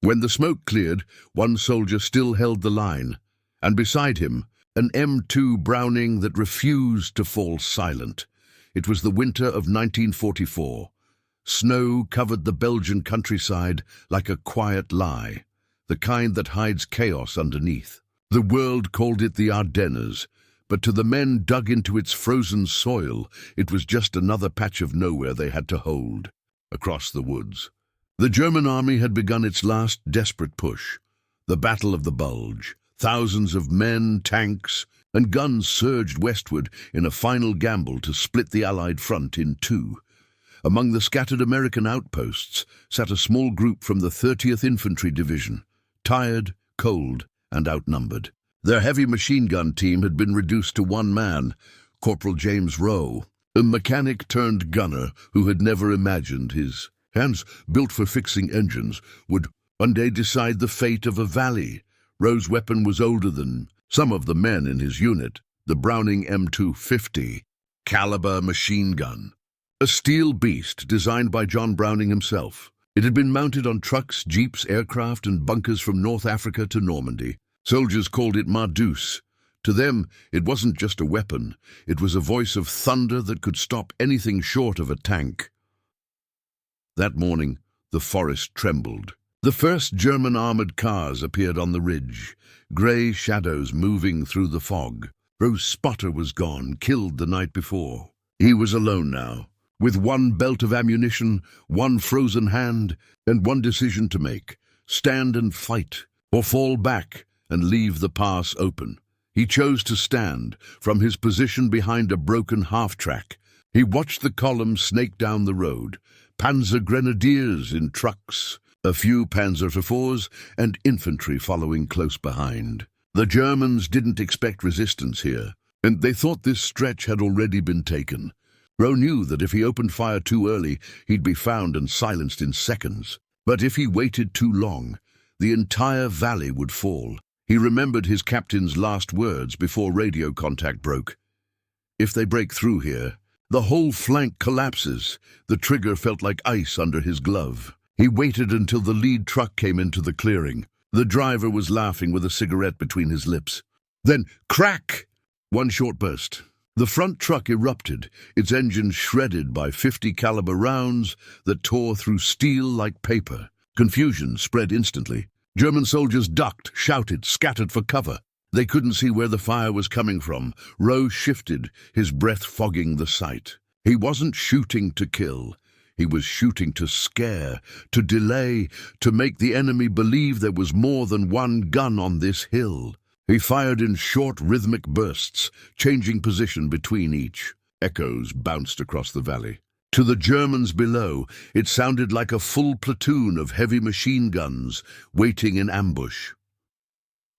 When the smoke cleared, one soldier still held the line, and beside him, an M2 Browning that refused to fall silent. It was the winter of 1944. Snow covered the Belgian countryside like a quiet lie, the kind that hides chaos underneath. The world called it the Ardennes, but to the men dug into its frozen soil, it was just another patch of nowhere they had to hold. Across the woods, the German army had begun its last desperate push, the Battle of the Bulge. Thousands of men, tanks, and guns surged westward in a final gamble to split the Allied front in two. Among the scattered American outposts sat a small group from the 30th Infantry Division, tired, cold, and outnumbered. Their heavy machine gun team had been reduced to one man, Corporal James Rowe, a mechanic turned gunner who had never imagined his hands, built for fixing engines, would one day decide the fate of a valley. Rowe's weapon was older than some of the men in his unit, the Browning M250 caliber machine gun, a steel beast designed by John Browning himself. It had been mounted on trucks, jeeps, aircraft, and bunkers from North Africa to Normandy. Soldiers called it Mardouse. To them, it wasn't just a weapon. It was a voice of thunder that could stop anything short of a tank. That morning, the forest trembled. The first German armored cars appeared on the ridge, grey shadows moving through the fog. Rowe's spotter was gone, killed the night before. He was alone now, with one belt of ammunition, one frozen hand, and one decision to make: stand and fight, or fall back and leave the pass open. He chose to stand, from his position behind a broken half-track. He watched the column snake down the road, Panzer Grenadiers in trucks, a few Panzer-IV and infantry following close behind. The Germans didn't expect resistance here, and they thought this stretch had already been taken. Rowe knew that if he opened fire too early, he'd be found and silenced in seconds. But if he waited too long, the entire valley would fall. He remembered his captain's last words before radio contact broke. If they break through here, the whole flank collapses. The trigger felt like ice under his glove. He waited until the lead truck came into the clearing. The driver was laughing with a cigarette between his lips. Then, crack! One short burst. The front truck erupted, its engine shredded by 50 caliber rounds that tore through steel like paper. Confusion spread instantly. German soldiers ducked, shouted, scattered for cover. They couldn't see where the fire was coming from. Rowe shifted, his breath fogging the sight. He wasn't shooting to kill. He was shooting to scare, to delay, to make the enemy believe there was more than one gun on this hill. He fired in short, rhythmic bursts, changing position between each. Echoes bounced across the valley. To the Germans below, it sounded like a full platoon of heavy machine guns waiting in ambush.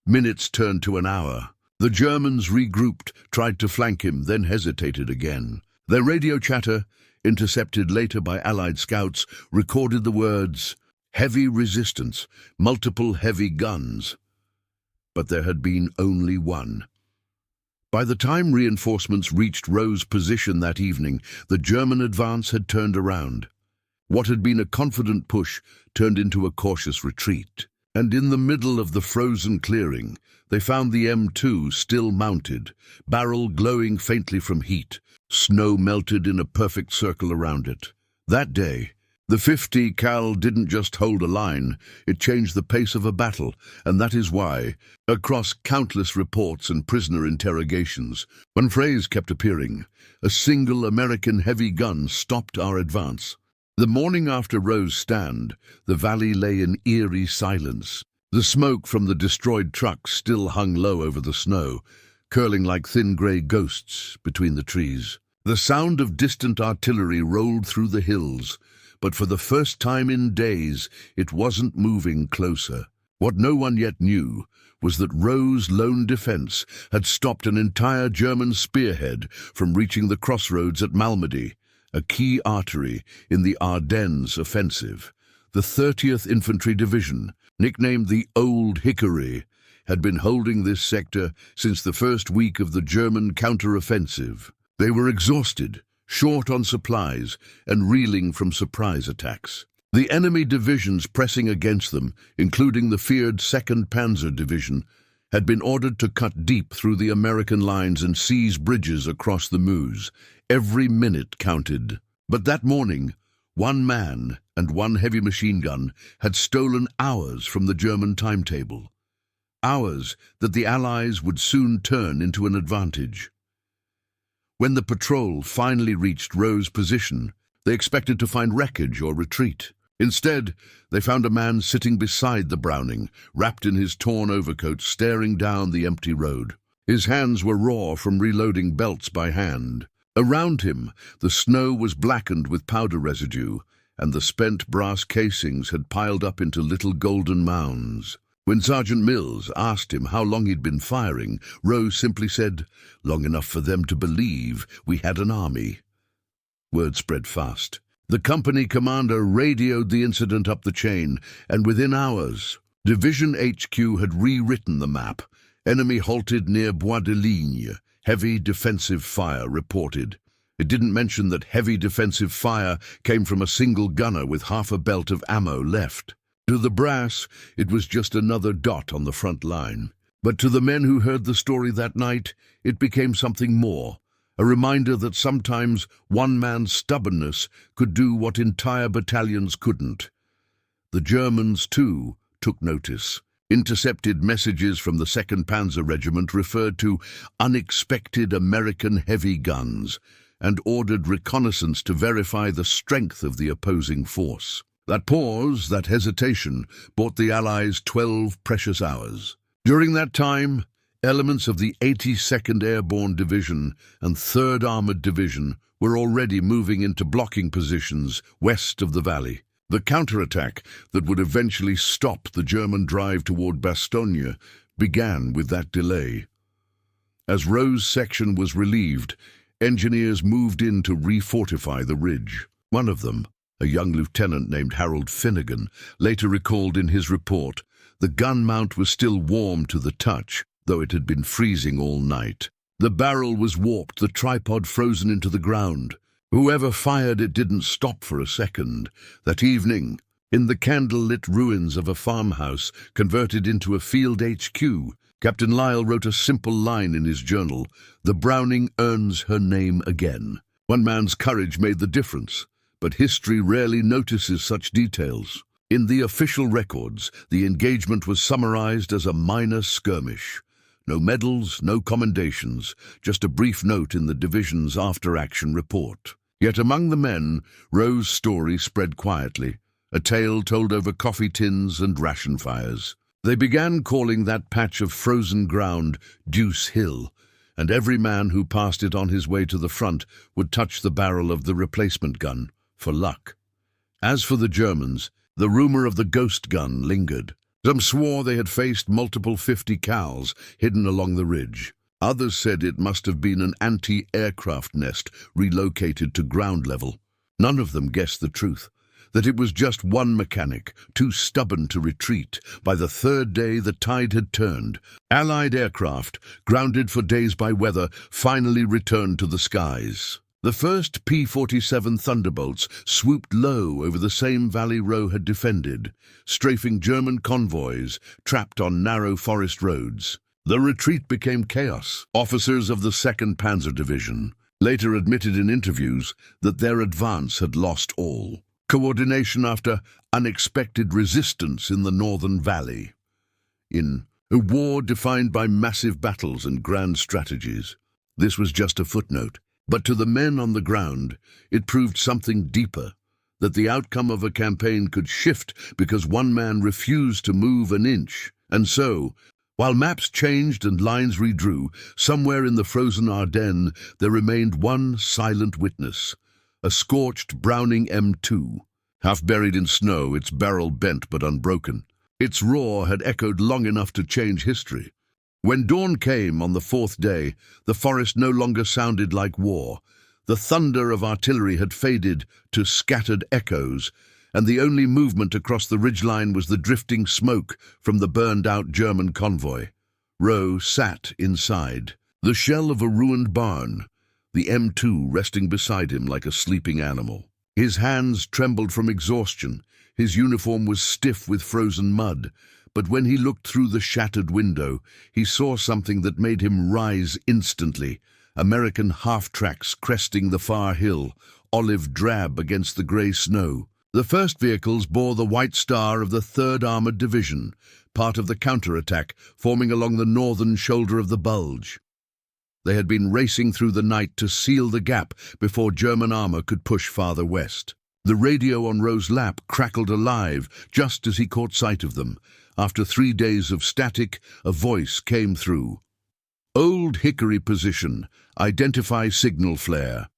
Minutes turned to an hour. The Germans regrouped, tried to flank him, then hesitated again. Their radio chatter, intercepted later by Allied scouts, recorded the words, "heavy resistance, multiple heavy guns." But there had been only one. By the time reinforcements reached Rowe's position that evening, the German advance had turned around. What had been a confident push turned into a cautious retreat. And in the middle of the frozen clearing, they found the M2 still mounted, barrel glowing faintly from heat, snow melted in a perfect circle around it. That day, the 50 cal didn't just hold a line, it changed the pace of a battle, and that is why, across countless reports and prisoner interrogations, one phrase kept appearing: a single American heavy gun stopped our advance. The morning after Rowe's stand, the valley lay in eerie silence. The smoke from the destroyed trucks still hung low over the snow, curling like thin grey ghosts between the trees. The sound of distant artillery rolled through the hills, but for the first time in days, it wasn't moving closer. What no one yet knew was that Rowe's lone defense had stopped an entire German spearhead from reaching the crossroads at Malmedy, a key artery in the Ardennes offensive. The 30th Infantry Division, nicknamed the Old Hickory, had been holding this sector since the first week of the German counter-offensive. They were exhausted, short on supplies, and reeling from surprise attacks. The enemy divisions pressing against them, including the feared 2nd Panzer Division, had been ordered to cut deep through the American lines and seize bridges across the Meuse. Every minute counted. But that morning, one man and one heavy machine gun had stolen hours from the German timetable. Hours that the Allies would soon turn into an advantage. When the patrol finally reached Rowe's position, they expected to find wreckage or retreat. Instead, they found a man sitting beside the Browning, wrapped in his torn overcoat, staring down the empty road. His hands were raw from reloading belts by hand. Around him, the snow was blackened with powder residue, and the spent brass casings had piled up into little golden mounds. When Sergeant Mills asked him how long he'd been firing, Rowe simply said, "Long enough for them to believe we had an army." Word spread fast. The company commander radioed the incident up the chain, and within hours, Division HQ had rewritten the map. Enemy halted near Bois de Ligne. Heavy defensive fire reported. It didn't mention that heavy defensive fire came from a single gunner with half a belt of ammo left. To the brass, it was just another dot on the front line. But to the men who heard the story that night, it became something more. A reminder that sometimes one man's stubbornness could do what entire battalions couldn't. The Germans, too, took notice. Intercepted messages from the 2nd Panzer Regiment referred to unexpected American heavy guns and ordered reconnaissance to verify the strength of the opposing force. That pause, that hesitation, bought the Allies 12 precious hours. During that time, elements of the 82nd Airborne Division and 3rd Armored Division were already moving into blocking positions west of the valley. The counterattack that would eventually stop the German drive toward Bastogne began with that delay. As Rowe's section was relieved, engineers moved in to refortify the ridge. One of them, a young lieutenant named Harold Finnegan, later recalled in his report, the gun mount was still warm to the touch, though it had been freezing all night. The barrel was warped, the tripod frozen into the ground. Whoever fired it didn't stop for a second. That evening, in the candle-lit ruins of a farmhouse converted into a field HQ, Captain Lyle wrote a simple line in his journal, "The Browning earns her name again." One man's courage made the difference, but history rarely notices such details. In the official records, the engagement was summarized as a minor skirmish. No medals, no commendations, just a brief note in the division's after-action report. Yet among the men, Rowe's story spread quietly, a tale told over coffee tins and ration fires. They began calling that patch of frozen ground Deuce Hill, and every man who passed it on his way to the front would touch the barrel of the replacement gun, for luck. As for the Germans, the rumor of the ghost gun lingered. Some swore they had faced multiple 50 cals hidden along the ridge. Others said it must have been an anti-aircraft nest relocated to ground level. None of them guessed the truth, that it was just one mechanic, too stubborn to retreat. By the third day, the tide had turned. Allied aircraft, grounded for days by weather, finally returned to the skies. The first P-47 Thunderbolts swooped low over the same valley Rowe had defended, strafing German convoys trapped on narrow forest roads. The retreat became chaos. Officers of the 2nd Panzer Division later admitted in interviews that their advance had lost all coordination after unexpected resistance in the northern valley. In a war defined by massive battles and grand strategies, this was just a footnote. But to the men on the ground, it proved something deeper, that the outcome of a campaign could shift because one man refused to move an inch. And so, while maps changed and lines redrew, somewhere in the frozen Ardennes there remained one silent witness, a scorched Browning M2. Half buried in snow, its barrel bent but unbroken. Its roar had echoed long enough to change history. When dawn came on the fourth day, the forest no longer sounded like war. The thunder of artillery had faded to scattered echoes, and the only movement across the ridgeline was the drifting smoke from the burned-out German convoy. Rowe sat inside, the shell of a ruined barn, the M2 resting beside him like a sleeping animal. His hands trembled from exhaustion, His uniform was stiff with frozen mud, but when he looked through the shattered window, he saw something that made him rise instantly. American half-tracks cresting the far hill, olive drab against the grey snow. The first vehicles bore the white star of the 3rd Armoured Division, part of the counterattack forming along the northern shoulder of the Bulge. They had been racing through the night to seal the gap before German armour could push farther west. The radio on Rowe's lap crackled alive just as he caught sight of them. After 3 days of static, a voice came through. "Old Hickory position. Identify signal flare."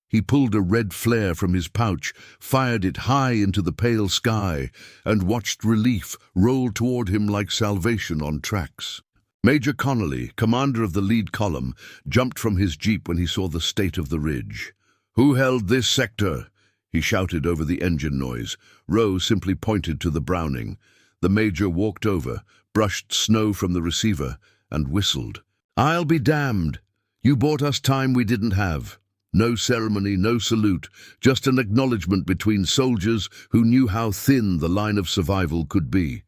He pulled a red flare from his pouch, fired it high into the pale sky, and watched relief roll toward him like salvation on tracks. Major Connolly, commander of the lead column, jumped from his jeep when he saw the state of the ridge. "Who held this sector?" he shouted over the engine noise. Rowe simply pointed to the Browning. The major walked over, brushed snow from the receiver, and whistled. "I'll be damned. You bought us time we didn't have." No ceremony, no salute, just an acknowledgement between soldiers who knew how thin the line of survival could be.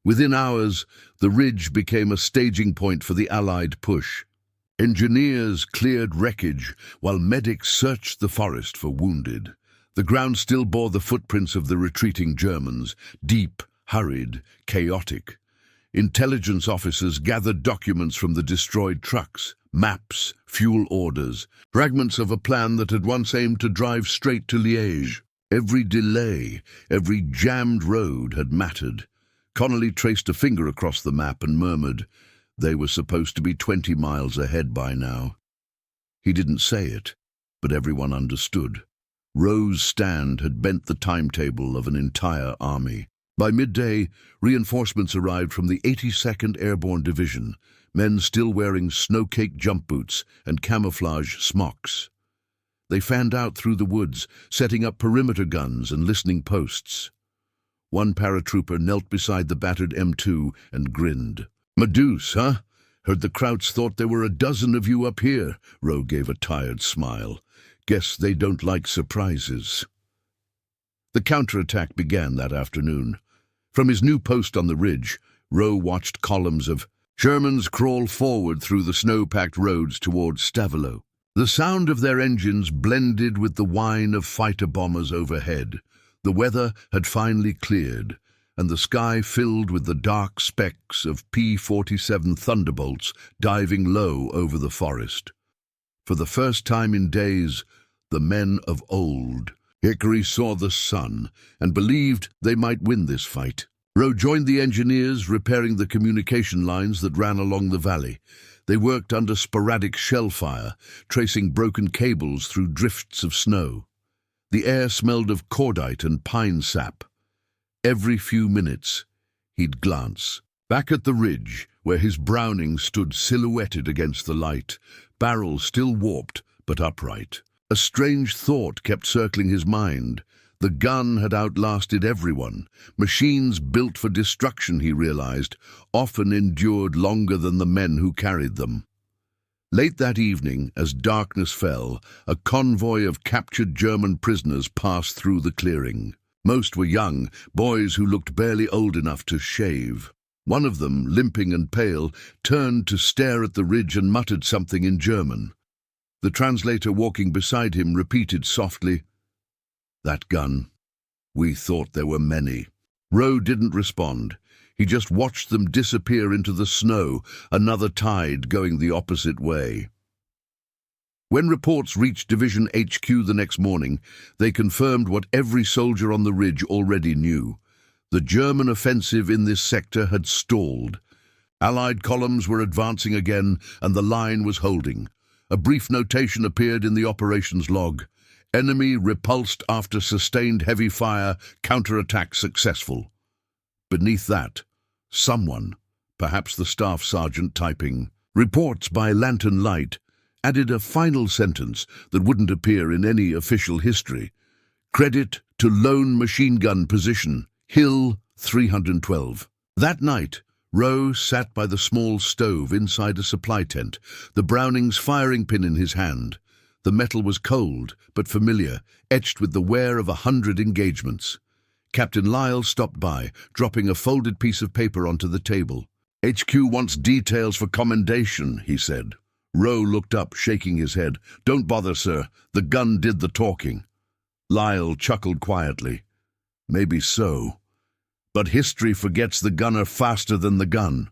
Within hours, the ridge became a staging point for the Allied push. Engineers cleared wreckage, while medics searched the forest for wounded. The ground still bore the footprints of the retreating Germans, deep, hurried, chaotic. Intelligence officers gathered documents from the destroyed trucks, maps, fuel orders, fragments of a plan that had once aimed to drive straight to Liège. Every delay, every jammed road had mattered. Connolly traced a finger across the map and murmured, "They were supposed to be 20 miles ahead by now." He didn't say it, but everyone understood. Rowe's stand had bent the timetable of an entire army. By midday, reinforcements arrived from the 82nd Airborne Division, men still wearing snow-caked jump boots and camouflage smocks. They fanned out through the woods, setting up perimeter guns and listening posts. One paratrooper knelt beside the battered M2 and grinned. "Medusa, huh? Heard the Krauts thought there were a dozen of you up here." Rowe gave a tired smile. "Guess they don't like surprises." The counterattack began that afternoon. From his new post on the ridge, Rowe watched columns of Shermans crawl forward through the snow-packed roads towards Stavelot. The sound of their engines blended with the whine of fighter bombers overhead. The weather had finally cleared, and the sky filled with the dark specks of P-47 Thunderbolts diving low over the forest. For the first time in days, the men of old, Hickory, saw the sun and believed they might win this fight. Rowe joined the engineers repairing the communication lines that ran along the valley. They worked under sporadic shell fire, tracing broken cables through drifts of snow. The air smelled of cordite and pine sap. Every few minutes, he'd glance. Back at the ridge, where his Browning stood silhouetted against the light, barrel still warped but upright. A strange thought kept circling his mind. The gun had outlasted everyone. Machines built for destruction, he realized, often endured longer than the men who carried them. Late that evening, as darkness fell, a convoy of captured German prisoners passed through the clearing. Most were young, boys who looked barely old enough to shave. One of them, limping and pale, turned to stare at the ridge and muttered something in German. The translator walking beside him repeated softly, "That gun. We thought there were many." Rowe didn't respond. He just watched them disappear into the snow, another tide going the opposite way. When reports reached Division HQ the next morning, they confirmed what every soldier on the ridge already knew. The German offensive in this sector had stalled. Allied columns were advancing again, and the line was holding. A brief notation appeared in the operations log. Enemy repulsed after sustained heavy fire, counterattack successful. Beneath that, someone, perhaps the staff sergeant typing reports by lantern light, added a final sentence that wouldn't appear in any official history. Credit to lone machine gun position, Hill 312. That night, Rowe sat by the small stove inside a supply tent, the Browning's firing pin in his hand. The metal was cold, but familiar, etched with the wear of 100 engagements. Captain Lyle stopped by, dropping a folded piece of paper onto the table. "HQ wants details for commendation," he said. Rowe looked up, shaking his head. "Don't bother, sir. The gun did the talking." Lyle chuckled quietly. "Maybe so. But history forgets the gunner faster than the gun."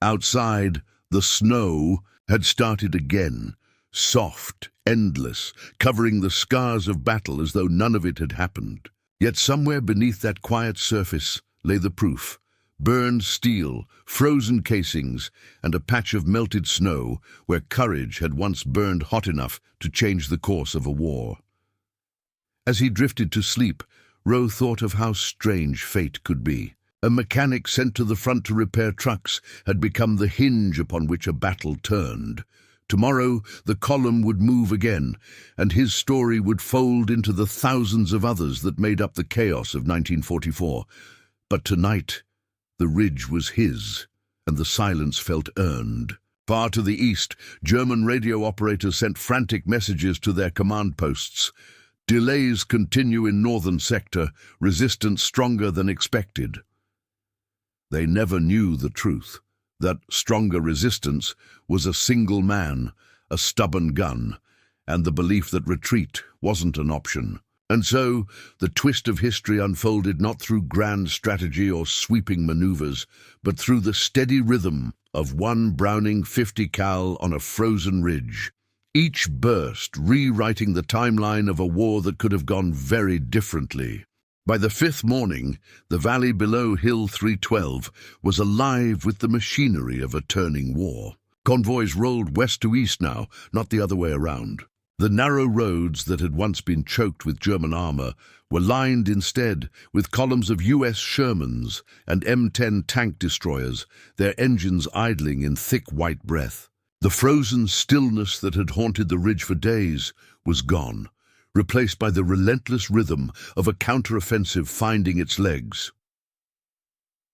Outside, the snow had started again, soft, endless, covering the scars of battle as though none of it had happened. Yet somewhere beneath that quiet surface lay the proof: burned steel, frozen casings, and a patch of melted snow where courage had once burned hot enough to change the course of a war. As he drifted to sleep, Rowe thought of how strange fate could be. A mechanic sent to the front to repair trucks had become the hinge upon which a battle turned. Tomorrow the column would move again, and his story would fold into the thousands of others that made up the chaos of 1944. But tonight, the ridge was his, and the silence felt earned. Far to the east, German radio operators sent frantic messages to their command posts. "Delays continue in northern sector, resistance stronger than expected." They never knew the truth, that stronger resistance was a single man, a stubborn gun, and the belief that retreat wasn't an option. And so, the twist of history unfolded not through grand strategy or sweeping maneuvers, but through the steady rhythm of one Browning 50 cal on a frozen ridge. Each burst rewriting the timeline of a war that could have gone very differently. By the fifth morning, the valley below Hill 312 was alive with the machinery of a turning war. Convoys rolled west to east now, not the other way around. The narrow roads that had once been choked with German armor were lined instead with columns of U.S. Shermans and M10 tank destroyers, their engines idling in thick white breath. The frozen stillness that had haunted the ridge for days was gone, replaced by the relentless rhythm of a counteroffensive finding its legs.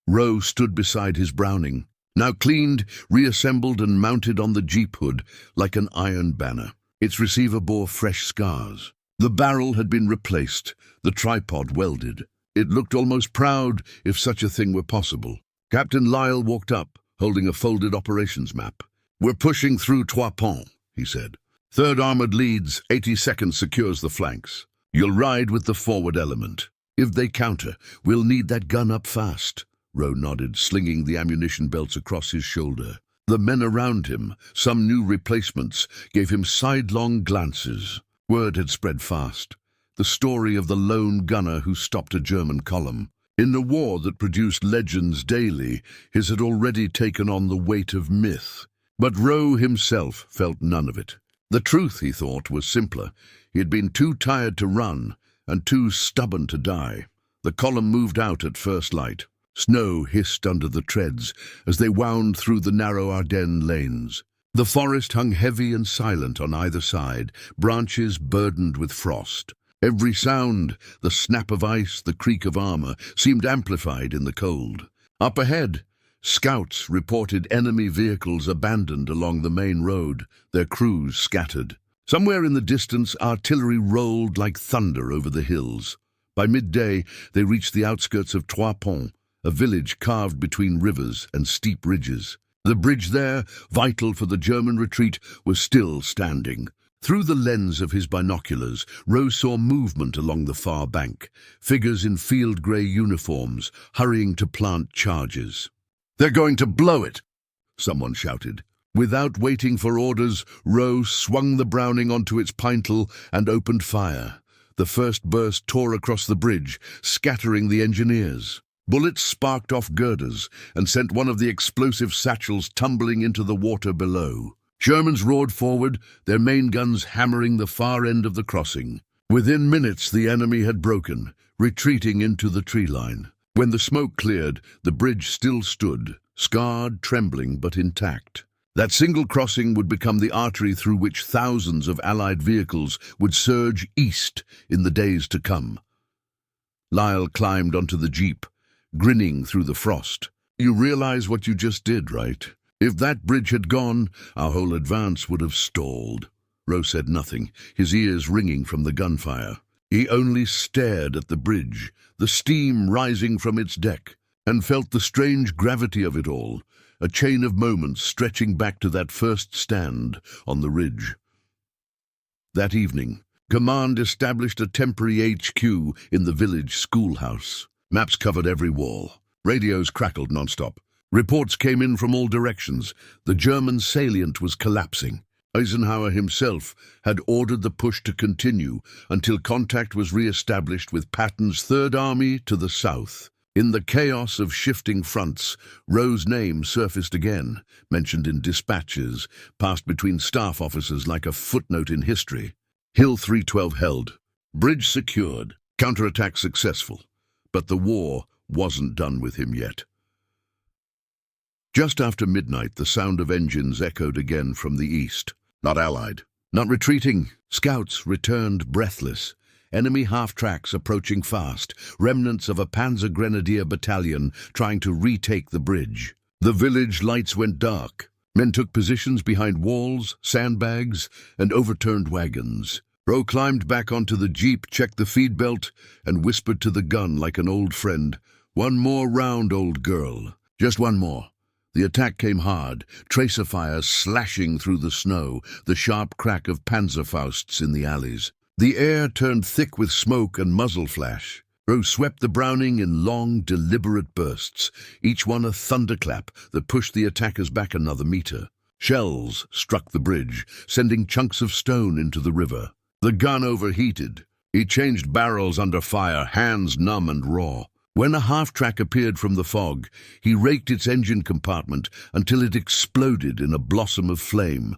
Rowe stood beside his Browning, now cleaned, reassembled and mounted on the Jeep hood like an iron banner. Its receiver bore fresh scars. The barrel had been replaced, the tripod welded. It looked almost proud, if such a thing were possible. Captain Lyle walked up, holding a folded operations map. "We're pushing through Trois Ponts," he said. "Third Armored leads, 82nd secures the flanks. You'll ride with the forward element. If they counter, we'll need that gun up fast." Rowe nodded, slinging the ammunition belts across his shoulder. The men around him, some new replacements, gave him sidelong glances. Word had spread fast. The story of the lone gunner who stopped a German column. In a war that produced legends daily, his had already taken on the weight of myth. But Rowe himself felt none of it. The truth, he thought, was simpler. He had been too tired to run and too stubborn to die. The column moved out at first light. Snow hissed under the treads as they wound through the narrow Ardennes lanes. The forest hung heavy and silent on either side, branches burdened with frost. Every sound, the snap of ice, the creak of armor, seemed amplified in the cold. Up ahead, scouts reported enemy vehicles abandoned along the main road, their crews scattered. Somewhere in the distance, artillery rolled like thunder over the hills. By midday, they reached the outskirts of Trois Ponts, a village carved between rivers and steep ridges. The bridge there, vital for the German retreat, was still standing. Through the lens of his binoculars, Rowe saw movement along the far bank, figures in field-grey uniforms hurrying to plant charges. "They're going to blow it!" someone shouted. Without waiting for orders, Rowe swung the Browning onto its pintle and opened fire. The first burst tore across the bridge, scattering the engineers. Bullets sparked off girders and sent one of the explosive satchels tumbling into the water below. Germans roared forward, their main guns hammering the far end of the crossing. Within minutes, the enemy had broken, retreating into the tree line. When the smoke cleared, the bridge still stood, scarred, trembling, but intact. That single crossing would become the artery through which thousands of Allied vehicles would surge east in the days to come. Lyle climbed onto the Jeep, grinning through the frost. "You realize what you just did, right? If that bridge had gone, our whole advance would have stalled." Rowe said nothing, his ears ringing from the gunfire. He only stared at the bridge, the steam rising from its deck, and felt the strange gravity of it all, a chain of moments stretching back to that first stand on the ridge. That evening, Command established a temporary HQ in the village schoolhouse. Maps covered every wall. Radios crackled non-stop. Reports came in from all directions. The German salient was collapsing. Eisenhower himself had ordered the push to continue until contact was re-established with Patton's Third Army to the south. In the chaos of shifting fronts, Rowe's name surfaced again, mentioned in dispatches, passed between staff officers like a footnote in history. Hill 312 held. Bridge secured. Counterattack successful. But the war wasn't done with him yet. Just after midnight, the sound of engines echoed again from the east. Not Allied. Not retreating. Scouts returned breathless. Enemy half-tracks approaching fast, remnants of a Panzer Grenadier battalion trying to retake the bridge. The village lights went dark. Men took positions behind walls, sandbags, and overturned wagons. Rowe climbed back onto the jeep, checked the feed belt, and whispered to the gun like an old friend, "One more round, old girl. Just one more." The attack came hard, tracer fires slashing through the snow, the sharp crack of Panzerfausts in the alleys. The air turned thick with smoke and muzzle flash. Rowe swept the Browning in long, deliberate bursts, each one a thunderclap that pushed the attackers back another meter. Shells struck the bridge, sending chunks of stone into the river. The gun overheated. He changed barrels under fire, hands numb and raw. When a half-track appeared from the fog, he raked its engine compartment until it exploded in a blossom of flame.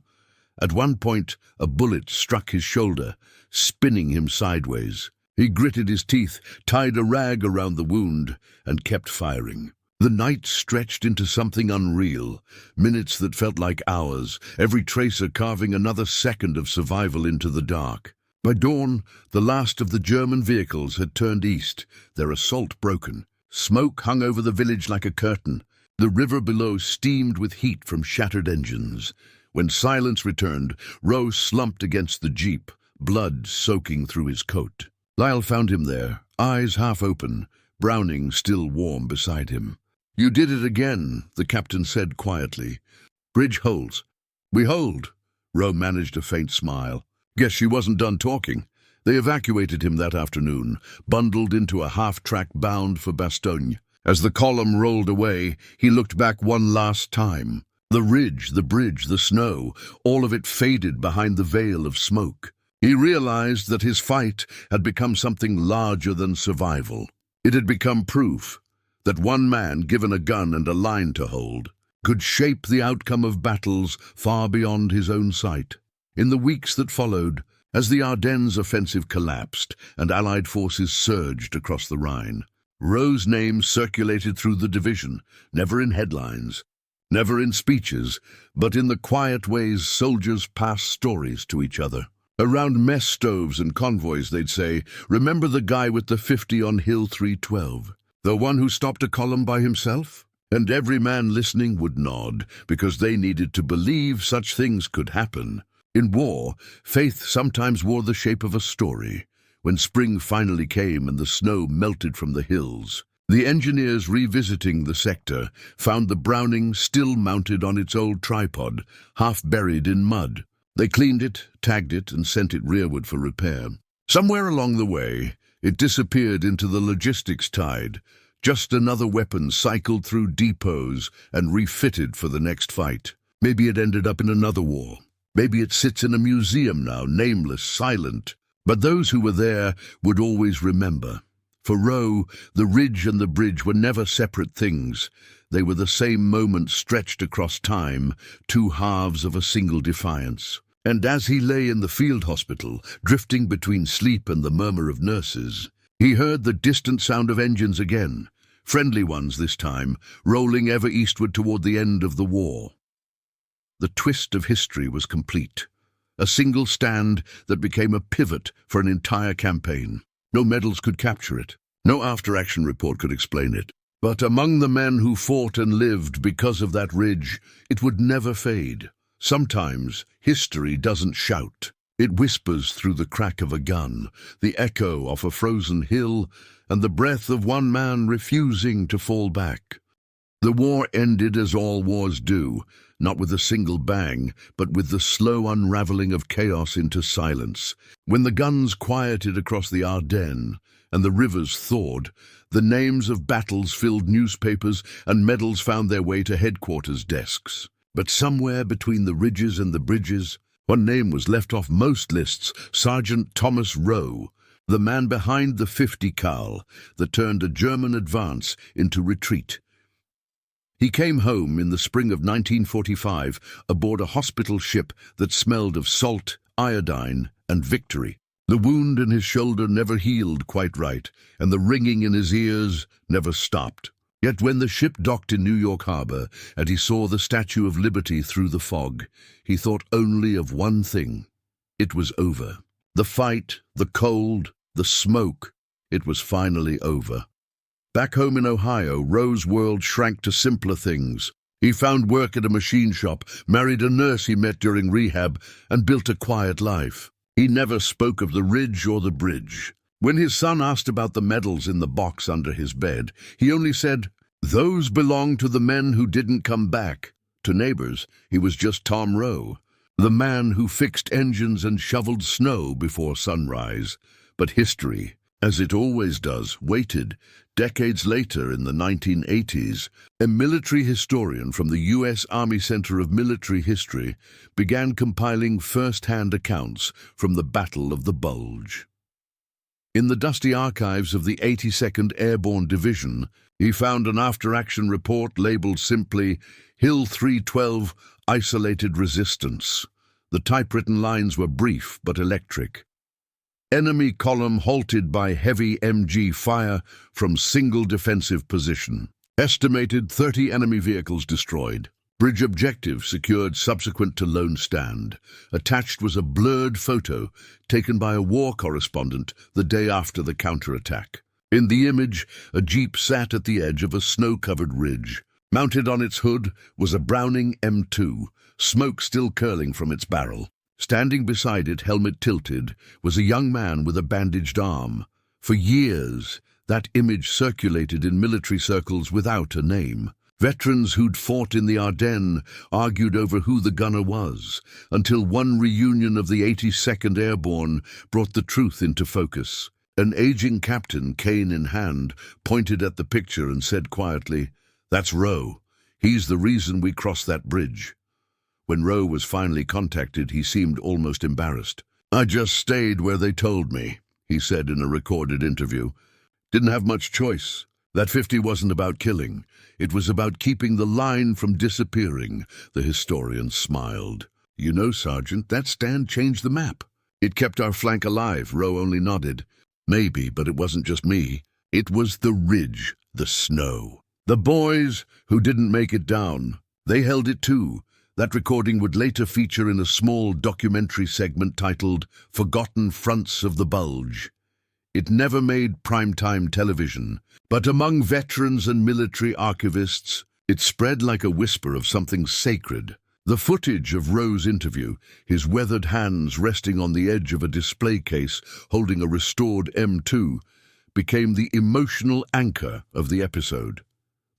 At one point, a bullet struck his shoulder, spinning him sideways. He gritted his teeth, tied a rag around the wound, and kept firing. The night stretched into something unreal, minutes that felt like hours, every tracer carving another second of survival into the dark. By dawn, the last of the German vehicles had turned east, their assault broken. Smoke hung over the village like a curtain. The river below steamed with heat from shattered engines. When silence returned, Rowe slumped against the jeep, blood soaking through his coat. Lyle found him there, eyes half open, Browning still warm beside him. "You did it again," the captain said quietly. "Bridge holds." "We hold." Rowe managed a faint smile. Guess she wasn't done talking. They evacuated him that afternoon, bundled into a half-track bound for Bastogne. As the column rolled away, he looked back one last time. The ridge, the bridge, the snow, all of it faded behind the veil of smoke. He realized that his fight had become something larger than survival. It had become proof that one man, given a gun and a line to hold, could shape the outcome of battles far beyond his own sight. In the weeks that followed, as the Ardennes offensive collapsed and Allied forces surged across the Rhine, Rowe's name circulated through the division, never in headlines, never in speeches, but in the quiet ways soldiers pass stories to each other. Around mess stoves and convoys, they'd say, "Remember the guy with the 50 on Hill 312? The one who stopped a column by himself?" And every man listening would nod, because they needed to believe such things could happen. In war, faith sometimes wore the shape of a story. When spring finally came and the snow melted from the hills, the engineers revisiting the sector found the Browning still mounted on its old tripod, half buried in mud. They cleaned it, tagged it, and sent it rearward for repair. Somewhere along the way, it disappeared into the logistics tide. Just another weapon cycled through depots and refitted for the next fight. Maybe it ended up in another war. Maybe it sits in a museum now, nameless, silent. But those who were there would always remember. For Rowe, the ridge and the bridge were never separate things. They were the same moment stretched across time, two halves of a single defiance. And as he lay in the field hospital, drifting between sleep and the murmur of nurses, he heard the distant sound of engines again, friendly ones this time, rolling ever eastward toward the end of the war. The twist of history was complete. A single stand that became a pivot for an entire campaign. No medals could capture it. No after-action report could explain it. But among the men who fought and lived because of that ridge, it would never fade. Sometimes history doesn't shout. It whispers through the crack of a gun, the echo of a frozen hill, and the breath of one man refusing to fall back. The war ended as all wars do, not with a single bang, but with the slow unraveling of chaos into silence. When the guns quieted across the Ardennes and the rivers thawed, the names of battles filled newspapers and medals found their way to headquarters desks. But somewhere between the ridges and the bridges, one name was left off most lists: Sergeant Thomas Roe, the man behind the 50 cal that turned a German advance into retreat. He came home in the spring of 1945 aboard a hospital ship that smelled of salt, iodine, and victory. The wound in his shoulder never healed quite right, and the ringing in his ears never stopped. Yet when the ship docked in New York Harbor and he saw the Statue of Liberty through the fog, he thought only of one thing. It was over. The fight, the cold, the smoke, it was finally over. Back home in Ohio, Roe's world shrank to simpler things. He found work at a machine shop, married a nurse he met during rehab, and built a quiet life. He never spoke of the ridge or the bridge. When his son asked about the medals in the box under his bed, he only said, "Those belong to the men who didn't come back." To neighbors, he was just Tom Roe, the man who fixed engines and shoveled snow before sunrise. But history, as it always does, waited. Decades later, in the 1980s, a military historian from the U.S. Army Center of Military History began compiling first-hand accounts from the Battle of the Bulge. In the dusty archives of the 82nd Airborne Division, he found an after-action report labeled simply Hill 312, Isolated Resistance. The typewritten lines were brief but electric. Enemy column halted by heavy MG fire from single defensive position. Estimated 30 enemy vehicles destroyed. Bridge objective secured subsequent to lone stand. Attached was a blurred photo taken by a war correspondent the day after the counterattack. In the image, a jeep sat at the edge of a snow-covered ridge. Mounted on its hood was a Browning M2, smoke still curling from its barrel. Standing beside it, helmet tilted, was a young man with a bandaged arm. For years, that image circulated in military circles without a name. Veterans who'd fought in the Ardennes argued over who the gunner was, until one reunion of the 82nd Airborne brought the truth into focus. An aging captain, cane in hand, pointed at the picture and said quietly, "That's Roe. He's the reason we crossed that bridge." When Roe was finally contacted, he seemed almost embarrassed. "I just stayed where they told me," he said in a recorded interview. "Didn't have much choice. That 50 wasn't about killing. It was about keeping the line from disappearing," the historian smiled. "You know, Sergeant, that stand changed the map. It kept our flank alive," Roe only nodded. "Maybe, but it wasn't just me. It was the ridge, the snow. The boys who didn't make it down, they held it too." That recording would later feature in a small documentary segment titled Forgotten Fronts of the Bulge. It never made primetime television, but among veterans and military archivists, it spread like a whisper of something sacred. The footage of Roe's interview, his weathered hands resting on the edge of a display case holding a restored M2, became the emotional anchor of the episode.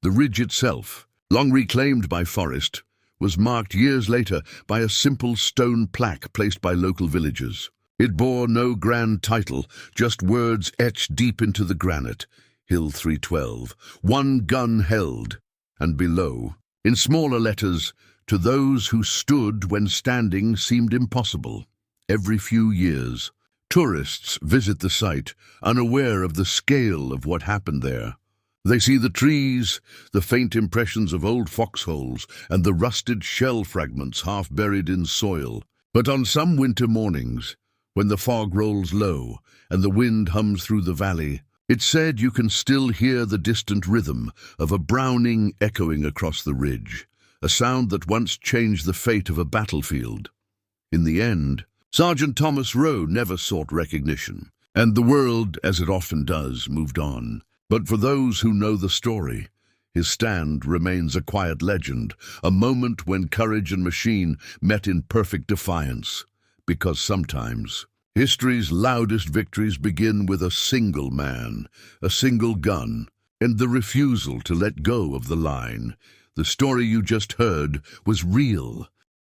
The ridge itself, long reclaimed by forest, was marked years later by a simple stone plaque placed by local villagers. It bore no grand title, just words etched deep into the granite. Hill 312, one gun held, and below, in smaller letters, to those who stood when standing seemed impossible. Every few years, tourists visit the site, unaware of the scale of what happened there. They see the trees, the faint impressions of old foxholes, and the rusted shell fragments half buried in soil. But on some winter mornings, when the fog rolls low and the wind hums through the valley, it's said you can still hear the distant rhythm of a Browning echoing across the ridge, a sound that once changed the fate of a battlefield. In the end, Sergeant Thomas Roe never sought recognition, and the world, as it often does, moved on. But for those who know the story, his stand remains a quiet legend, a moment when courage and machine met in perfect defiance. because sometimes history's loudest victories begin with a single man, a single gun, and the refusal to let go of the line. The story you just heard was real.